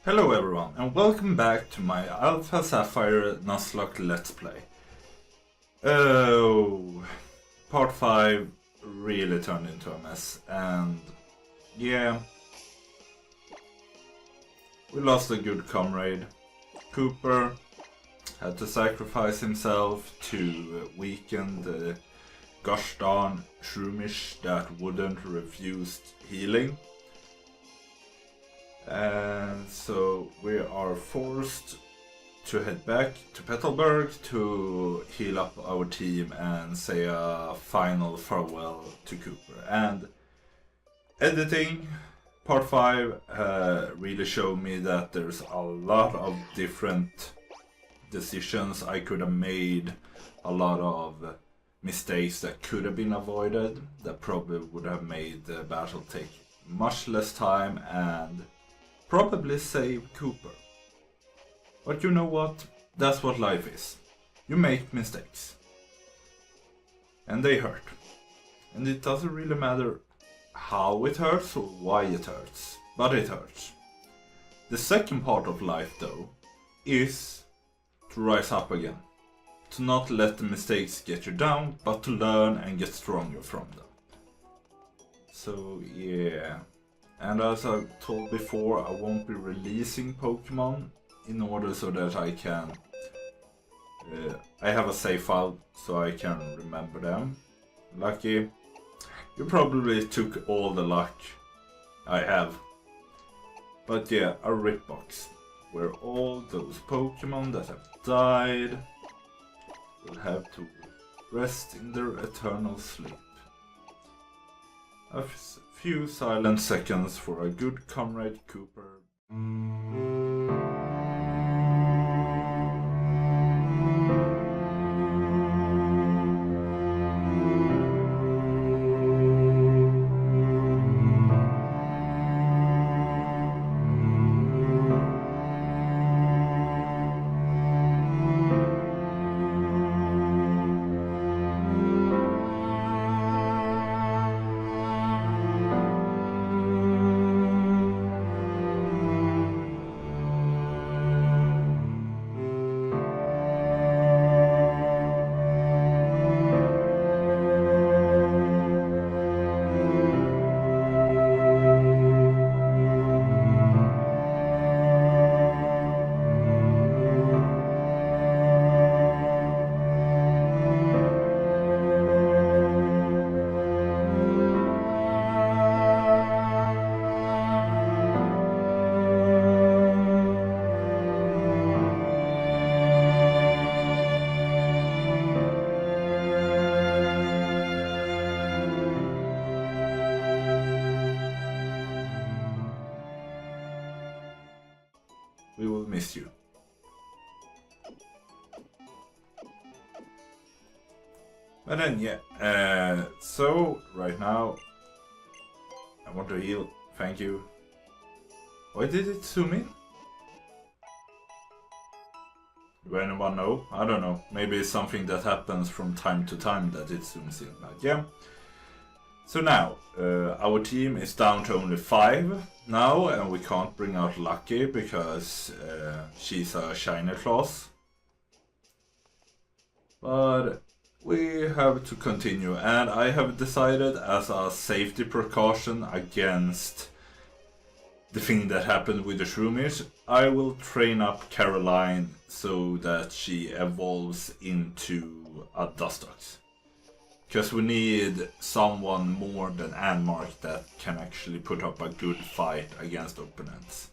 Hello everyone, and welcome back to my Alpha Sapphire Nuzlocke Let's Play. Oh, part 5 really turned into a mess, and yeah, we lost a good comrade. Cooper had to sacrifice himself to weaken the gosh darn shroomish that wouldn't refuse healing. And so we are forced to head back to Petalburg to heal up our team and say a final farewell to Cooper. And editing part 5 really showed me that there's a lot of different decisions I could have made, a lot of mistakes that could have been avoided, that probably would have made the battle take much less time and probably save Cooper. But you know what? That's what life is. You make mistakes. And they hurt. And it doesn't really matter how it hurts or why it hurts. But it hurts. The second part of life though is to rise up again. To not let the mistakes get you down, but to learn and get stronger from them. So yeah. And as I told before, I won't be releasing Pokémon in order so that I can... I have a save file so I can remember them. Lucky. You probably took all the luck I have. But yeah, a rip box. Where all those Pokémon that have died will have to rest in their eternal sleep. A few silent seconds for a good comrade Cooper. We will miss you. But then yeah, so right now I want to heal, thank you. Why did it zoom in? Do anyone know? I don't know, maybe it's something that happens from time to time that it zooms in, but yeah. So now, our team is down to only 5 now, and we can't bring out Lucky because she's a shiny class. But we have to continue, and I have decided as a safety precaution against the thing that happened with the Shroomish, I will train up Caroline so that she evolves into a Dustox. Because we need someone more than Anmark that can actually put up a good fight against opponents.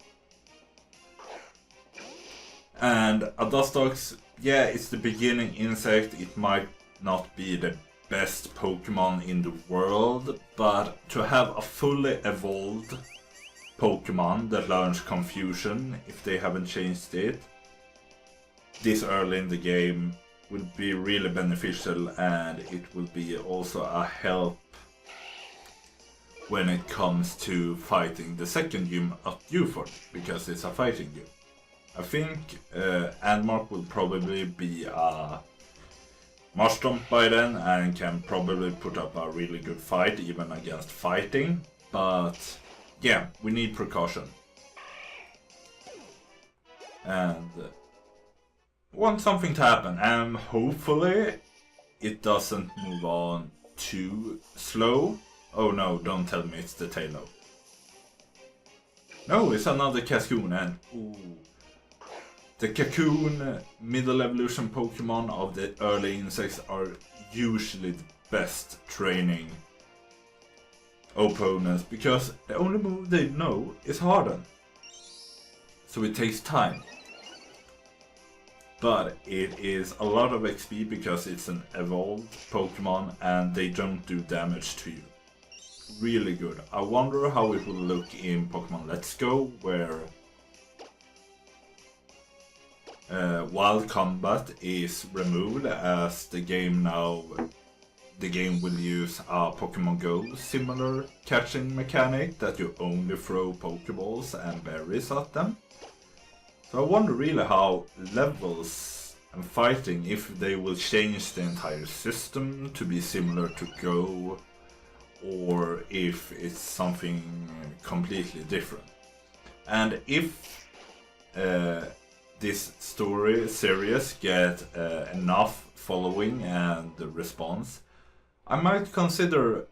And a Dustox, yeah, it's the beginning insect, it might not be the best Pokemon in the world, but to have a fully evolved Pokemon that learns Confusion, if they haven't changed it, this early in the game would be really beneficial, and it will be also a help when it comes to fighting the second gym at Uford, because it's a fighting gym. I think Anmark will probably be a Marshtomp by then and can probably put up a really good fight even against fighting, but yeah, we need precaution. and want something to happen, and hopefully it doesn't move on too slow. Oh no, don't tell me it's the Tailo. No, it's another Cascoon, and ooh. The Cocoon middle evolution Pokemon of the early insects are usually the best training opponents because the only move they know is Harden. So it takes time. But it is a lot of XP because it's an evolved Pokemon and they don't do damage to you. Really good. I wonder how it will look in Pokemon Let's Go, where wild combat is removed, as the game will use a Pokemon Go similar catching mechanic that you only throw Pokeballs and berries at them. So I wonder really how levels and fighting, if they will change the entire system to be similar to Go, or if it's something completely different. And if this story series get enough following and response, I might consider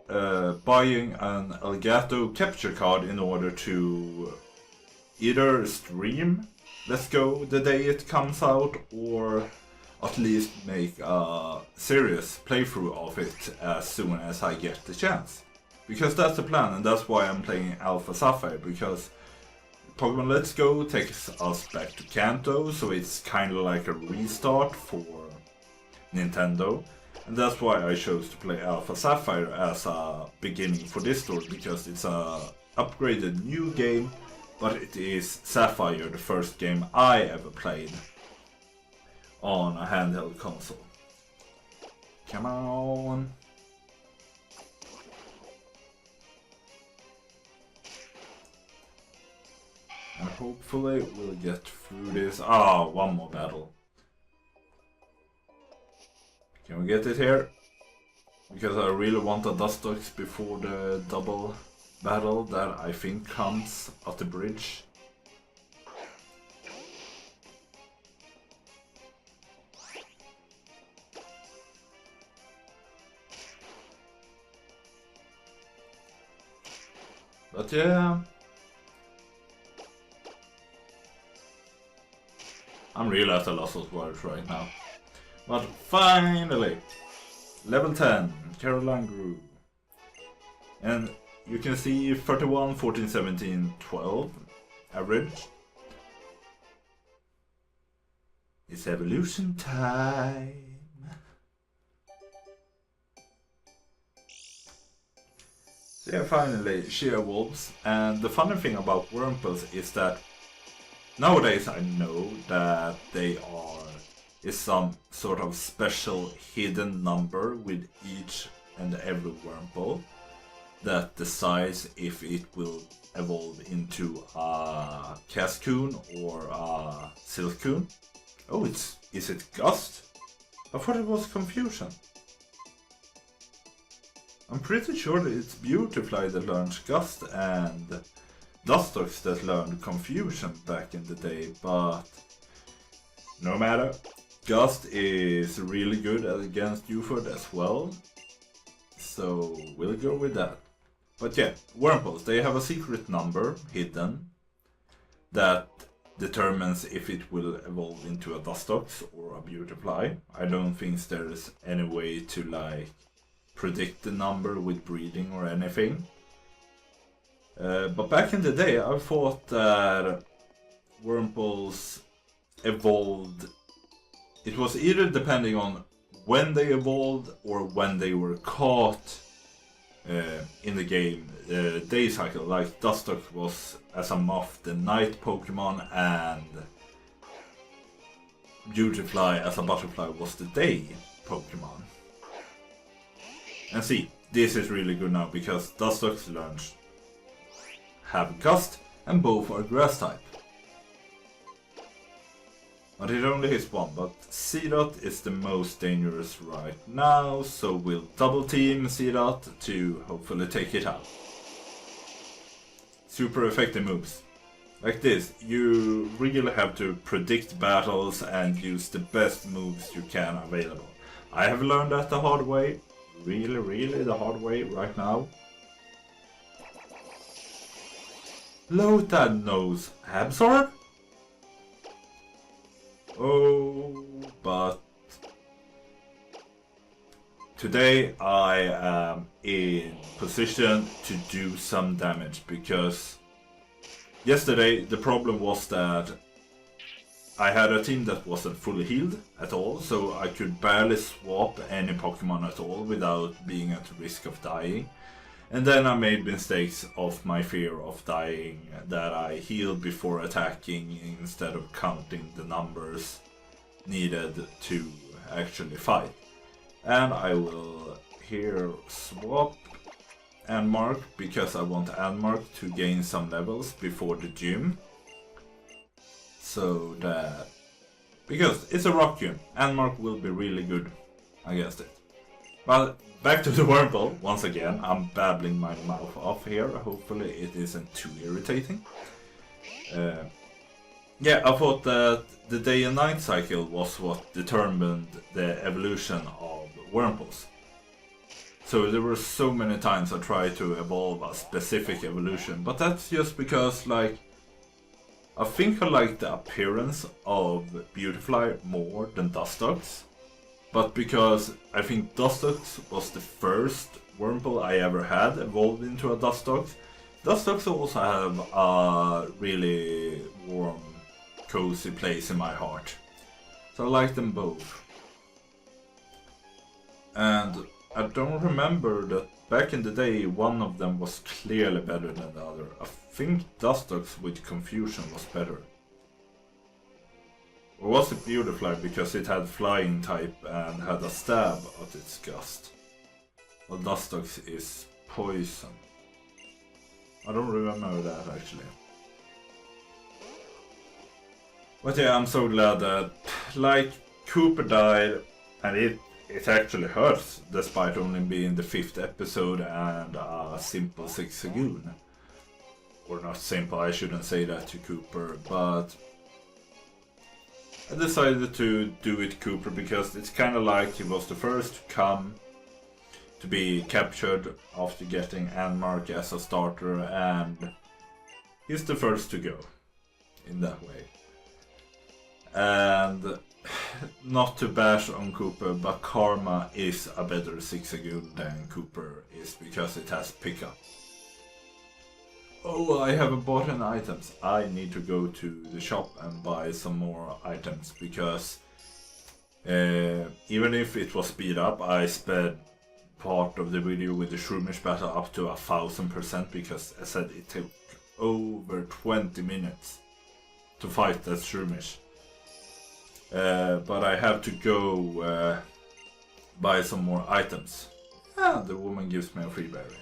buying an Elgato capture card in order to either stream Let's Go the day it comes out, or at least make a serious playthrough of it as soon as I get the chance. Because that's the plan, and that's why I'm playing Alpha Sapphire, because Pokemon Let's Go takes us back to Kanto, so it's kind of like a restart for Nintendo. And that's why I chose to play Alpha Sapphire as a beginning for this story, because it's a upgraded new game, but it is Sapphire, the first game I ever played on a handheld console. Come on. And hopefully we'll get through this. Ah, one more battle. Can we get it here? Because I really want a Dustox before the double battle that I think comes at the bridge. But yeah, I'm really at a loss of words right now. But finally, level 10, Caroline grew. And you can see 31, 14, 17, 12 average. It's evolution time. So yeah, finally she evolves, and the funny thing about Wurmples is that nowadays I know that they is some sort of special hidden number with each and every Wurmple that decides if it will evolve into a Cascoon or a Silcoon. Oh, is it Gust? I thought it was Confusion. I'm pretty sure that it's Beautifly that learned Gust and Dustox that learned Confusion back in the day, but no matter. Gust is really good against Uford as well, so we'll go with that. But yeah, Wurmples, they have a secret number hidden that determines if it will evolve into a Dustox or a Beautifly. I don't think there's any way to like predict the number with breeding or anything. But back in the day, I thought that Wurmples evolved. It was either depending on when they evolved or when they were caught in the game day cycle. Like Dustox was as a moth the night Pokemon, and Beautifly as a butterfly was the day Pokemon. And see, this is really good now because Dustox learns have Gust and both are grass type. But it only hits one, but Seedot is the most dangerous right now, so we'll double team Seedot to hopefully take it out. Super effective moves. Like this, you really have to predict battles and use the best moves you can available. I have learned that the hard way, really the hard way right now. Lotad knows Absorb? Oh, but today I am in position to do some damage because yesterday the problem was that I had a team that wasn't fully healed at all, so I could barely swap any Pokemon at all without being at risk of dying. And then I made mistakes of my fear of dying, that I healed before attacking instead of counting the numbers needed to actually fight. And I will here swap Anmark because I want Anmark to gain some levels before the gym. So that, because it's a rock gym, Anmark will be really good against it. But back to the Wurmple, once again, I'm babbling my mouth off here, hopefully it isn't too irritating. Yeah, I thought that the day and night cycle was what determined the evolution of Wurmples. So there were so many times I tried to evolve a specific evolution, but that's just because, like, I think I like the appearance of Beautifly more than Dustox. But because I think Dustox was the first Wurmple I ever had evolved into a Dustox. Dustox also have a really warm, cozy place in my heart. So I like them both. And I don't remember that back in the day one of them was clearly better than the other. I think Dustox with Confusion was better. Or was it Beautifly because it had flying type and had a stab at its gust? Well, Dustox is poison. I don't remember that actually. But yeah, I'm so glad that, like, Cooper died, and it actually hurts despite only being the 5th episode and a simple 6 Sagoon. Or not simple, I shouldn't say that to Cooper, but I decided to do it Cooper because it's kind of like he was the first to come to be captured after getting Anmark as a starter, and he's the first to go in that way. And not to bash on Cooper, but Karma is a better Zigzagoon than Cooper is because it has pickup. Oh, I haven't bought any items. I need to go to the shop and buy some more items because even if it was speed up, I sped part of the video with the Shroomish battle up to 1000% because I said it took over 20 minutes to fight that Shroomish. But I have to go buy some more items. Ah, the woman gives me a free berry.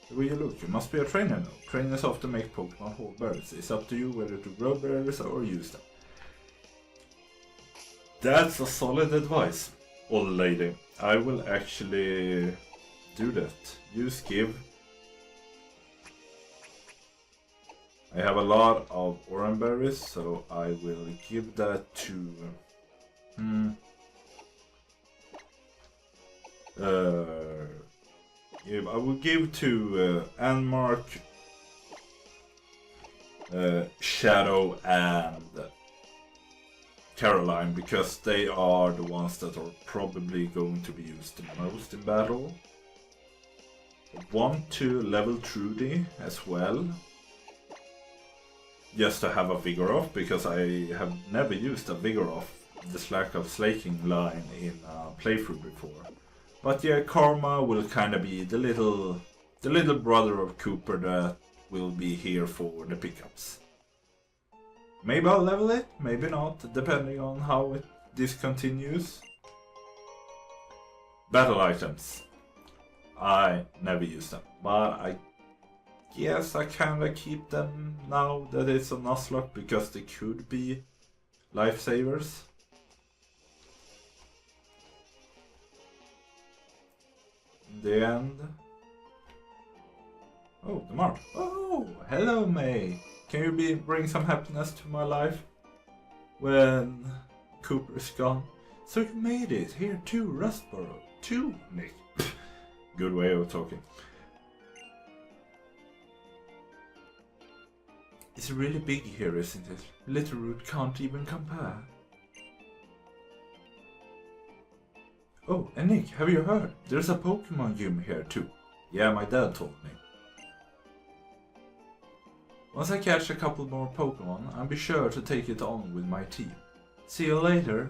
The way you look, you must be a trainer now. Trainers often make Pokemon hold berries. It's up to you whether to grow berries or use them. That's a solid advice, old lady. I will actually do that. Use give. I have a lot of orange berries, so I will give that to I will give to Anmark, Shadow and Caroline because they are the ones that are probably going to be used the most in battle. I want to level Trudy as well, just to have a Vigoroth because I have never used a Vigoroth, this lack of slaking line in a playthrough before. But yeah, Karma will kind of be the little brother of Cooper that will be here for the pickups. Maybe I'll level it, maybe not, depending on how this continues. Battle items. I never use them, but I guess I kinda keep them now that it's a Nuzlocke because they could be lifesavers. In the end. Oh, the mark. Oh, hello May. Can you bring some happiness to my life when Cooper is gone? So you made it here too, Rustboro. Too, Nick. Good way of talking. It's really big here, isn't it? Littleroot can't even compare. Oh, and Nick, have you heard? There's a Pokémon gym here too. Yeah, my dad told me. Once I catch a couple more Pokémon, I'll be sure to take it on with my team. See you later.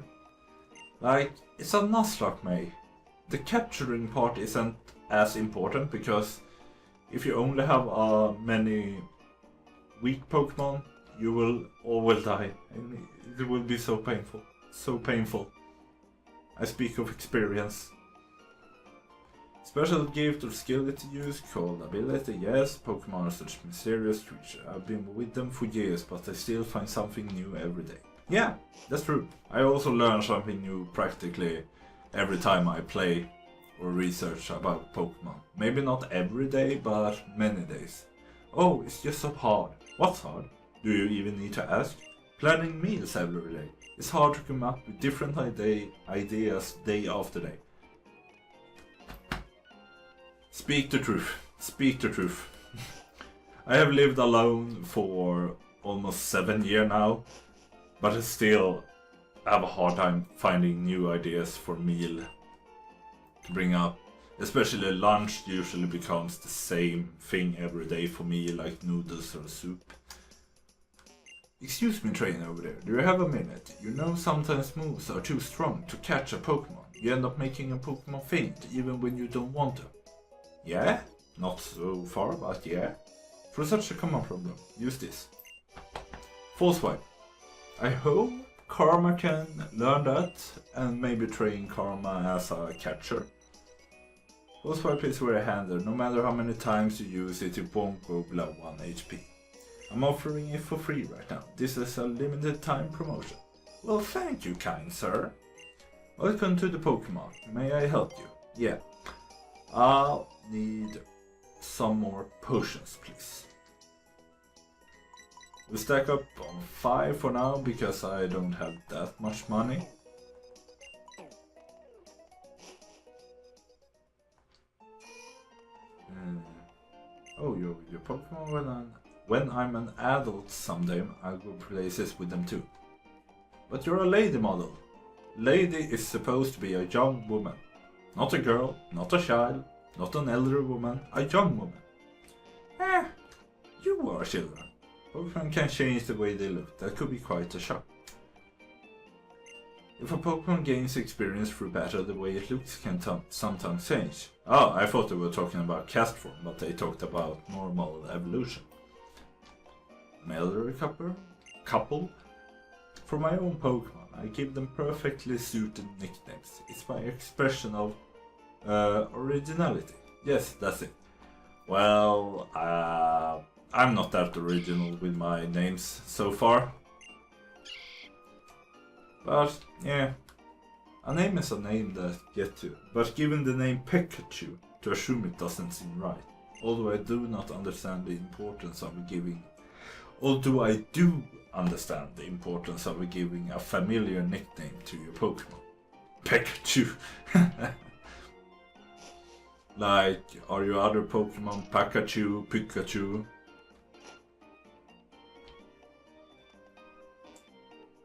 Like, it's a Nuzlocke, mate. The capturing part isn't as important because if you only have many weak Pokemon, you will all will die, and it will be so painful. So painful. I speak of experience. Special gift or skill that you use called ability. Yes, Pokemon are such mysterious creatures. I've been with them for years, but I still find something new every day. Yeah, that's true. I also learn something new practically every time I play or research about Pokemon. Maybe not every day, but many days. Oh, it's just so hard. What's hard? Do you even need to ask? Planning meals every day. It's hard to come up with different ideas day after day. Speak the truth. Speak the truth. I have lived alone for almost 7 years now, but I still have a hard time finding new ideas for meal to bring up. Especially lunch usually becomes the same thing every day for me, like noodles or soup. Excuse me, trainer over there, do you have a minute? You know sometimes moves are too strong to catch a Pokemon. You end up making a Pokemon faint even when you don't want to. Yeah? Not so far, but yeah. For such a common problem, use this. Force Swipe. I hope Karma can learn that and maybe train Karma as a catcher. Force Swipe is very handy. No matter how many times you use it, it won't go below 1 HP. I'm offering it for free right now. This is a limited time promotion. Well, thank you, kind sir. Welcome to the Pokemon. May I help you? Yeah. I'll need some more potions, please. We'll stack up on 5 for now because I don't have that much money. Oh, your Pokemon when I'm an adult someday, I'll go places with them too. But you're a lady model. Lady is supposed to be a young woman. Not a girl, not a child, not an elderly woman, a young woman. You are children. Pokemon can change the way they look. That could be quite a shock. If a Pokemon gains experience through battle, the way it looks can sometimes change. Oh, I thought they were talking about cast form, but they talked about normal evolution. Elderly couple? For my own Pokemon, I give them perfectly suited nicknames. It's my expression of originality. Yes, that's it. Well, I'm not that original with my names so far. But, yeah. A name is a name that get to. But given the name Pikachu, to assume it doesn't seem right. Although I do understand the importance of giving a familiar nickname to your Pokemon. Pikachu. Like, are your other Pokemon Pikachu?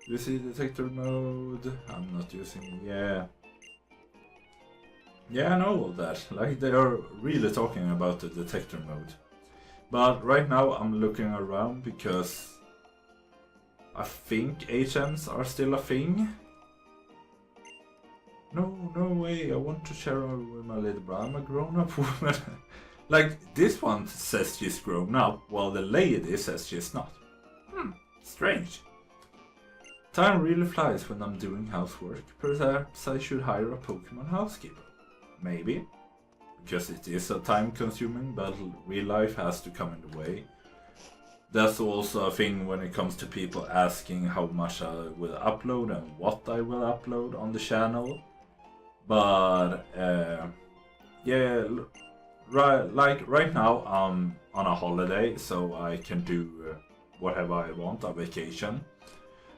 Do you see detector mode? I'm not using. Yeah, I know all that. Like, they are really talking about the detector mode. But right now I'm looking around because I think HMs are still a thing. No way, I want to share with my little brother. I'm a grown-up woman. Like, this one says she's grown up, while the lady says she's not. Strange. Time really flies when I'm doing housework. Perhaps I should hire a Pokemon housekeeper. Maybe. Because it is a time-consuming battle, real life has to come in the way. That's also a thing when it comes to people asking how much I will upload and what I will upload on the channel. But yeah, right now I'm on a holiday, so I can do whatever I want, a vacation.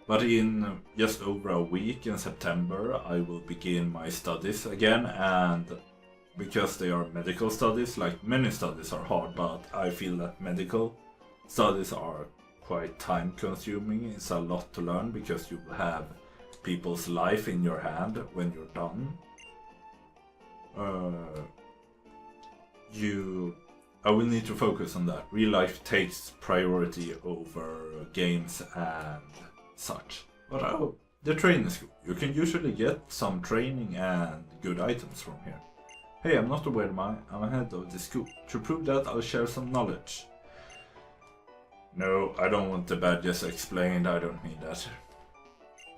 But in just over a week in September I will begin my studies again, and because they are medical studies, like many studies are hard, but I feel that medical studies are quite time consuming. It's a lot to learn because you have people's life in your hand when you're done. I will need to focus on that. Real life takes priority over games and such. But the training school, you can usually get some training and good items from here. Hey, I'm not aware I'm head of the school. To prove that, I'll share some knowledge. No, I don't want the badges explained, I don't need that.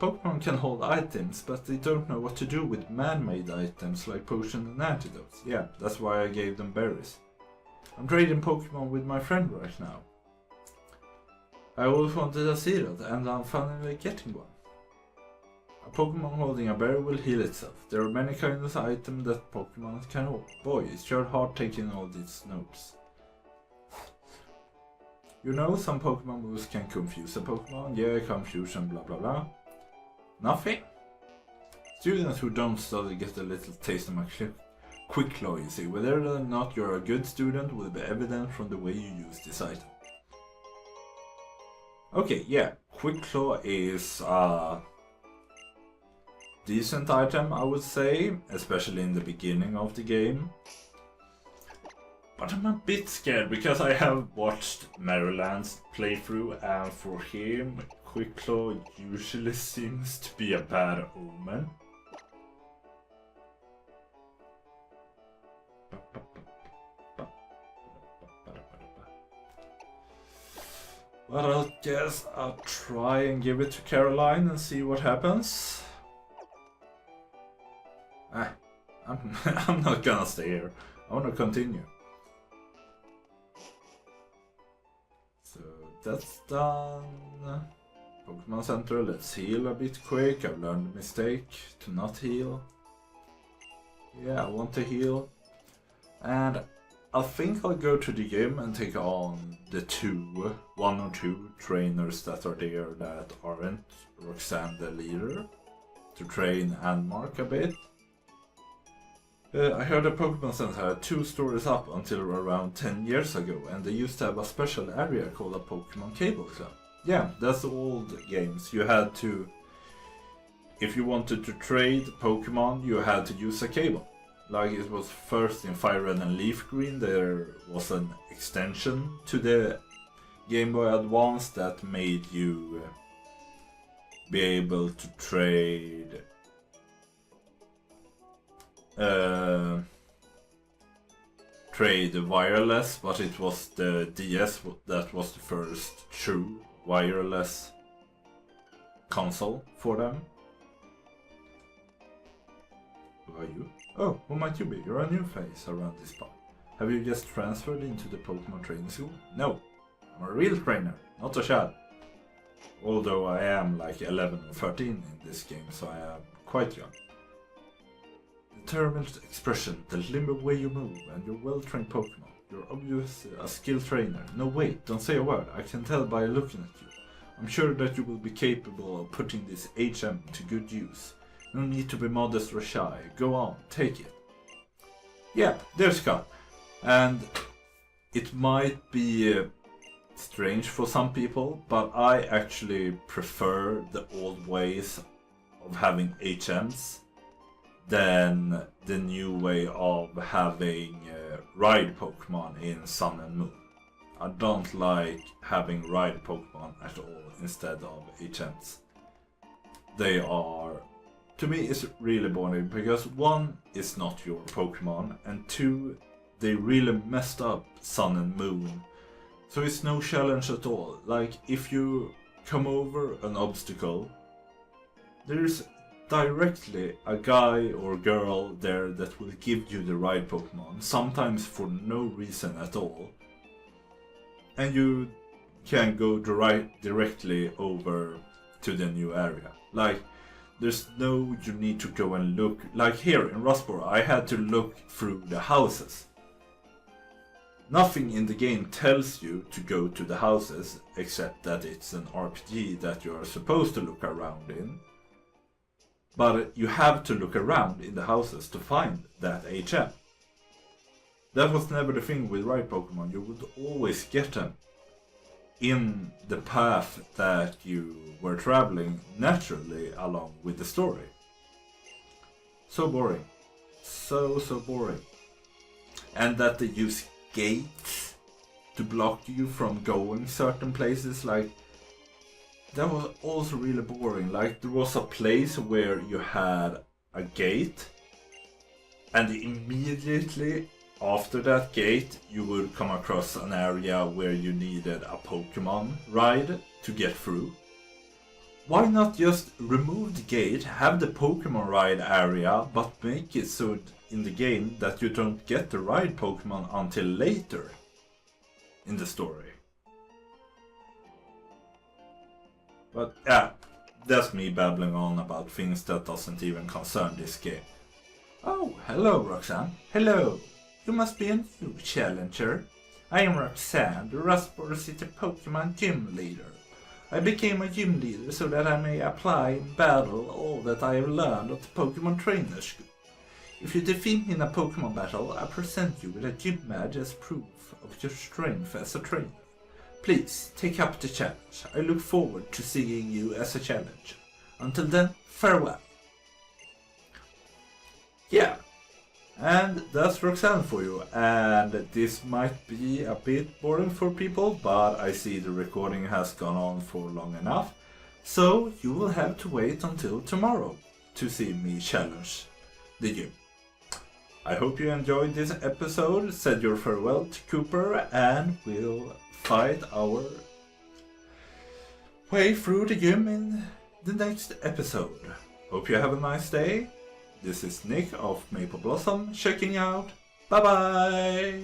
Pokémon can hold items, but they don't know what to do with man-made items like potions and antidotes. Yeah, that's why I gave them berries. I'm trading Pokémon with my friend right now. I always wanted a Zeroth, and I'm finally getting one. A Pokémon holding a berry will heal itself. There are many kinds of items that Pokémon can hold. Boy, it's sure hard taking all these notes. You know, some Pokémon moves can confuse a Pokémon. Yeah, confusion, blah blah blah. Nothing? Students who don't study get a little taste of my quick claw, you see. Whether or not you're a good student will be evident from the way you use this item. Okay, yeah, quick claw is a decent item, I would say, especially in the beginning of the game. But I'm a bit scared because I have watched Maryland's playthrough, and for him, quick claw usually seems to be a bad omen. But I guess I'll try and give it to Caroline and see what happens. I'm not gonna stay here. I wanna continue. So that's done. Pokemon Center, let's heal a bit quick. I've learned the mistake to not heal. Yeah, I want to heal. And I think I'll go to the gym and take on the one or two trainers that are there that aren't Roxanne the leader, to train and mark a bit. I heard the Pokémon Center had 2 stories up until around 10 years ago, and they used to have a special area called a Pokémon Cable Club. Yeah, that's old games. You had to, if you wanted to trade Pokémon, you had to use a cable. Like it was first in Fire Red and Leaf Green, there was an extension to the Game Boy Advance that made you be able to trade wireless, but it was the DS that was the first true wireless console for them. Who are you? Oh, who might you be? You're a new face around this part. Have you just transferred into the Pokemon training school? No, I'm a real trainer, not a child. Although I am like 11 or 13 in this game, so I am quite young. Determined expression, the limber way you move, and your well-trained Pokemon. You're obviously a skilled trainer. No wait, don't say a word, I can tell by looking at you. I'm sure that you will be capable of putting this HM to good use. No need to be modest or shy. Go on, take it. Yeah, there's Scott. And it might be strange for some people, but I actually prefer the old ways of having HMs than the new way of having ride Pokemon in Sun and Moon. I don't like having ride Pokemon at all instead of HMs. They are, to me, it's really boring because 1, it's not your Pokemon, and 2, they really messed up Sun and Moon. So it's no challenge at all. Like, if you come over an obstacle, there's directly a guy or girl there that will give you the right Pokemon, sometimes for no reason at all. And you can go directly over to the new area. Like, there's no, you need to go and look. Like here in Rustboro, I had to look through the houses. Nothing in the game tells you to go to the houses, except that it's an RPG that you are supposed to look around in. But you have to look around in the houses to find that HM. That was never the thing with ride Pokemon. You would always get them in the path that you were traveling naturally along with the story. So boring. So boring. And that they use gates to block you from going certain places, like, that was also really boring. Like, there was a place where you had a gate, and immediately after that gate you would come across an area where you needed a Pokemon ride to get through. Why not just remove the gate, have the Pokemon ride area, but make it so in the game that you don't get the ride Pokemon until later in the story? But yeah, that's me babbling on about things that doesn't even concern this game. Oh, hello Roxanne. Hello. You must be a new challenger. I am Roxanne, the Rustboro City Pokemon Gym Leader. I became a gym leader so that I may apply in battle all that I have learned at the Pokemon Trainer School. If you defeat me in a Pokemon battle, I present you with a gym badge as proof of your strength as a trainer. Please, take up the challenge. I look forward to seeing you as a challenger. Until then, farewell. Yeah, and that's Roxanne for you. And this might be a bit boring for people, but I see the recording has gone on for long enough. So you will have to wait until tomorrow to see me challenge the gym. I hope you enjoyed this episode, said your farewell to Cooper, and we'll fight our way through the gym in the next episode. Hope you have a nice day. This is Nick of Maple Blossom checking out. Bye bye!